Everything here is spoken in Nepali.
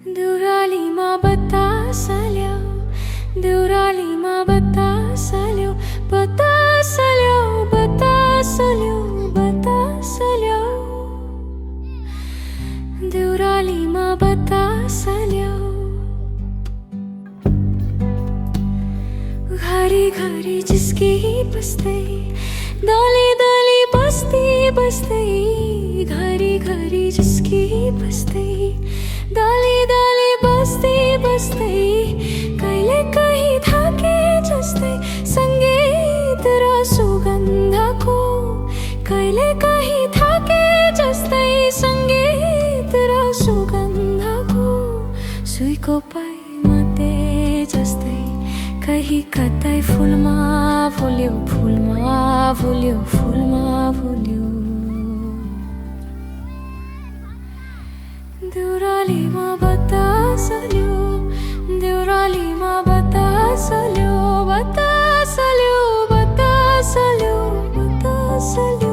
देउरालीमा बतास ल्याऊ, देउरालीमा बतास ल्याऊ, बतास ल्याऊ, बतास ल्याऊ, बतास ल्याऊ, देउरालीमा बतास ल्याऊ। घरी घरी जिस्की बस्दै, दली दली बस्ती बस्दै, घरी घरी जिस्की बस्दै, दली दली बस्ती बस्दै, कहिले कहीँ थाके जस्तै सङ्गीत र सुगन्धको, कहिले कहीँ थाके जस्तै सङ्गीत र सुगन्धको, सुईको पाइमाते जस्तै कहीँ कतै फुलमा फुल्यो, फुलमा फुल्यो, फुलमा फुल्यो। देउरालीमा बतास ल्याऊ, देउरालीमा बतास ल्याऊ, बतास ल्याऊ, बतास ल्याऊ, बतास ल्याऊ।